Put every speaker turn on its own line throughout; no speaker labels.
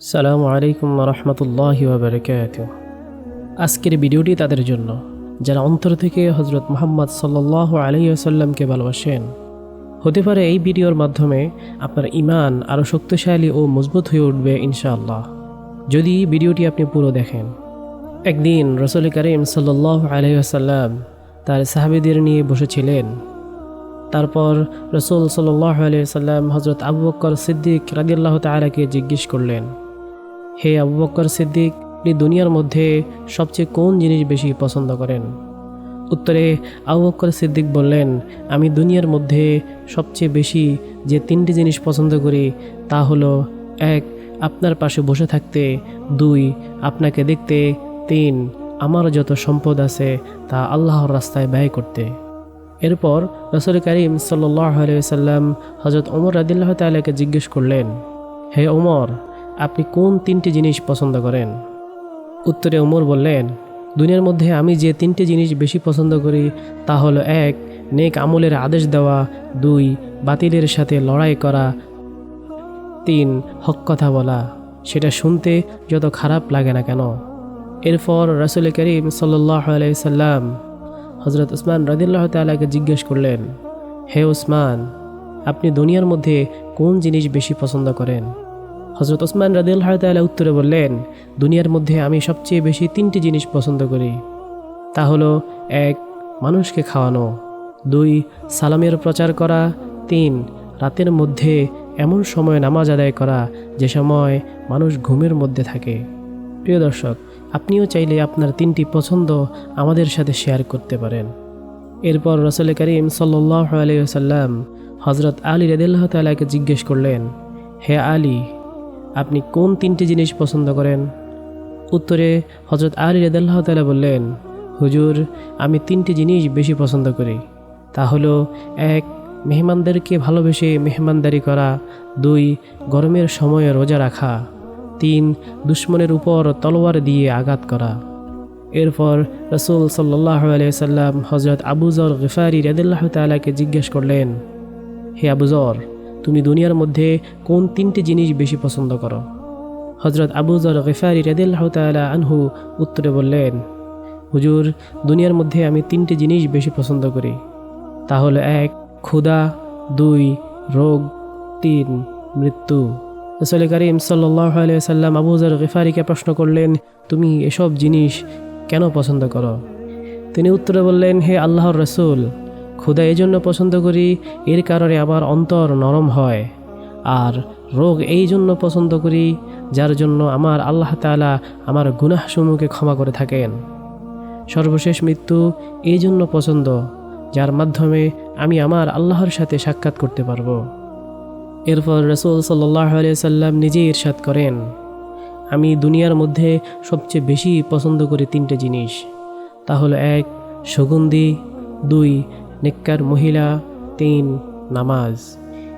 আসসালামু আলাইকুম রহমতুল্লাহি ওয়াবারাকাতুহু। আজকের ভিডিওটি তাদের জন্য যারা অন্তর থেকে হজরত মুহাম্মদ সাল্লাল্লাহু আলাইহি ওয়াসাল্লামকে ভালোবাসেন। হতে পারে এই ভিডিওর মাধ্যমে আপনার ঈমান আরও শক্তিশালী ও মজবুত হয়ে উঠবে ইনশাআল্লাহ, যদি ভিডিওটি আপনি পুরো দেখেন। একদিন রাসূল করিম সাল্লাল্লাহু আলাইহি ওয়াসাল্লাম তার সাহাবীদের নিয়ে বসেছিলেন। তারপর রাসূল সাল্লাল্লাহু আলাইহি ওয়াসাল্লাম হজরত আবু বকর সিদ্দিক রাদিয়াল্লাহু তাআলাকে জিজ্ঞেস করলেন, হে আবু বকর সিদ্দিক, আপনি দুনিয়ার মধ্যে সবচেয়ে কোন জিনিস বেশি পছন্দ করেন? উত্তরে আবু বকর সিদ্দিক বললেন, আমি দুনিয়ার মধ্যে সবচেয়ে বেশি যে তিনটি জিনিস পছন্দ করি তা হলো 1. আপনার পাশে বসে থাকতে, 2. আপনাকে দেখতে, 3. আমার যত সম্পদ আছে তা আল্লাহর রাস্তায় ব্যয় করতে। এরপর রাসূল করিম সাল্লাল্লাহু আলাইহি ওয়াসাল্লাম হযরত ওমর রাদিয়াল্লাহু তাআলাকে জিজ্ঞেস করলেন, হে ওমর, আপনি কোন তিনটি জিনিস পছন্দ করেন? উত্তরে ওমর বললেন, দুনিয়ার মধ্যে আমি যে তিনটি জিনিস বেশি পছন্দ করি তা হলো 1. নেক আমলের আদেশ দেওয়া, 2. বাতিলের সাথে লড়াই করা, 3. হক কথা বলা, সেটা শুনতে যত খারাপ লাগে না কেন। এরপর রাসূল করিম সাল্লাল্লাহু আলাইহি সাল্লাম হযরত উসমান রাদিয়াল্লাহু তাআলাকে জিজ্ঞেস করলেন, হে উসমান, আপনি দুনিয়ার মধ্যে কোন জিনিস বেশি পছন্দ করেন? হযরত উসমান রাদিয়াল্লাহু তাআলা উত্তরে বললেন, দুনিয়ার মধ্যে আমি সবচেয়ে বেশি তিনটি জিনিস পছন্দ করি। তা হলো 1. মানুষকে খাওয়ানো, 2. সালামের প্রচার করা, 3. রাতের মধ্যে এমন সময় নামাজ আদায় করা যে সময় মানুষ ঘুমের মধ্যে থাকে। প্রিয় দর্শক, আপনিও চাইলে আপনার তিনটি পছন্দ আমাদের সাথে শেয়ার করতে পারেন। এরপর রাসূল করিম সাল্লাল্লাহু আলাইহি ওয়াসাল্লাম হযরত আলী রাদিয়াল্লাহু তাআলাকে জিজ্ঞেস করলেন, হে আলী, আপনি কোন তিনটি জিনিস পছন্দ করেন? উত্তরে হযরত আলী রাদিয়াল্লাহু তাআলা বললেন, হুজুর, আমি তিনটি জিনিস বেশি পছন্দ করি। তা হলো 1. মেহমানদেরকে ভালোবেসে মেহমানদারি করা, 2. গরমের সময়ে রোজা রাখা, 3. দুশমনের উপর তলোয়ার দিয়ে আঘাত করা। এরপর রাসূল সাল্লাল্লাহু আলাইহি ওয়াসাল্লাম হযরত আবু যর গিফারি রাদিয়াল্লাহু তাআলাকে জিজ্ঞেস করলেন, হে আবু যর, তুমি দুনিয়ার মধ্যে কোন তিনটি জিনিস বেশি পছন্দ করো? হযরত আবু যর গিফারি রাদিয়াল্লাহু তাআলা আনহু উত্তরে বললেন, হুজুর, দুনিয়ার মধ্যে আমি তিনটি জিনিস বেশি পছন্দ করি। তা হলো 1. ক্ষুধা, 2. রোগ, 3. মৃত্যু। রাসূল করিম সাল্লাল্লাহু আলাইহি ওয়াসাল্লাম আবু যর গিফারিকে প্রশ্ন করলেন, তুমি এসব জিনিস কেন পছন্দ করো? তিনি উত্তরে বললেন, হে আল্লাহর রাসূল, ক্ষুধা এই জন্য পছন্দ করি, এর কারণে আমার অন্তর নরম হয়। আর রোগ এই জন্য পছন্দ করি, যার জন্য আমার আল্লাহ তাআলা আমার গুনাহসমূহকে ক্ষমা করে থাকেন। সর্বশেষ মৃত্যু এই জন্য পছন্দ, যার মাধ্যমে আমি আমার আল্লাহর সাথে সাক্ষাৎ করতে পারবো। এরপর রাসূল সাল্লাল্লাহু আলাইহি ওয়াসাল্লাম নিজেই ইরশাদ করেন, আমি দুনিয়ার মধ্যে সবচেয়ে বেশি পছন্দ করি তিনটে জিনিস। তা হলো 1. সুগন্ধি, 2. নেককার মহিলা, 3. নামাজ।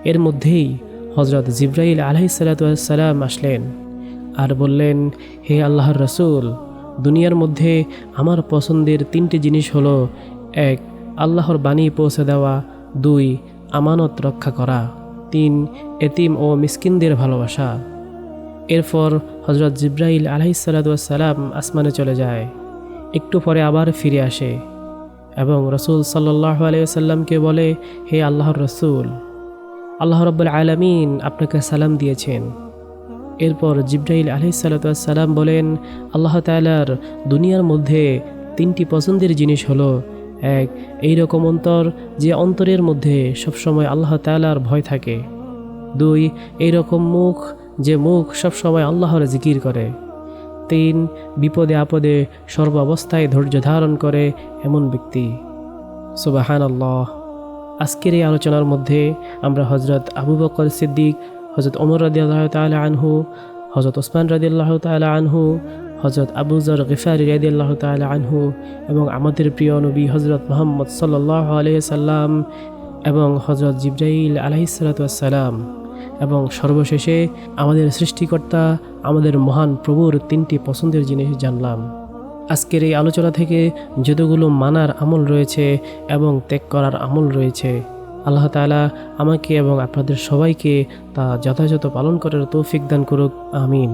এর মধ্যেই হযরত জিবরাইল আলাইহিস সালাতু ওয়াস সালাম আসলেন আর বললেন, হে আল্লাহর রাসূল, দুনিয়ার মধ্যে আমার পছন্দের তিনটি জিনিস হলো 1. আল্লাহর বাণী পৌঁছে দেওয়া, 2. আমানত রক্ষা করা, 3. এতিম ও মিসকিনদের ভালোবাসা। এরপর হযরত জিবরাইল আলাইহিস সালাতু ওয়াস সালাম আসমানে চলে যায়। একটু পরে আবার ফিরে আসে এবং রাসূল সাল্লাল্লাহু আলাইহি ওয়াসাল্লামকে বলে, হে আল্লাহর রাসূল, আল্লাহ রাব্বুল আলামিন আপনাকে সালাম দিয়েছেন। এরপর জিবরাইল আলাইহিস সালাতু ওয়াস সালাম বলেন, আল্লাহ তাআলার দুনিয়ার মধ্যে তিনটি পছন্দের জিনিস হলো 1. এইরকম অন্তর যে অন্তরের মধ্যে সবসময় আল্লাহ তাআলার ভয় থাকে, 2. এইরকম মুখ যে মুখ সবসময় আল্লাহর জিকির করে, 3. বিপদে আপদে সর্বাবস্থায় ধৈর্য ধারণ করে এমন ব্যক্তি। সুবহানাল্লাহ। আজকের এই আলোচনার মধ্যে আমরা হযরত আবু বকর সিদ্দিক, হযরত ওমর রাদিয়াল্লাহু তাআলা আনহু, হযরত উসমান রাদিয়াল্লাহু তাআলা আনহু, হযরত আবু যর গিফারি রাদিয়াল্লাহু তাআলা আনহু এবং আমাদের প্রিয় নবী হযরত মুহাম্মদ সাল্লাল্লাহু আলাইহি সাল্লাম এবং হযরত জিবরাইল আলাইহিস সালাতু ওয়াস সালাম এবং সর্বশেষে আমাদের সৃষ্টিকর্তা আমাদের মহান প্রভুর তিনটি পছন্দের জিনিস জানলাম। আজকের এই আলোচনা থেকে যতগুলো মানার আমল রয়েছে এবং ত্যাগ করার আমল রয়েছে, আল্লাহ তাআলা আমাকে এবং আপনাদের সবাইকে তা যথাযথ পালন করার তৌফিক দান করুক। আমিন।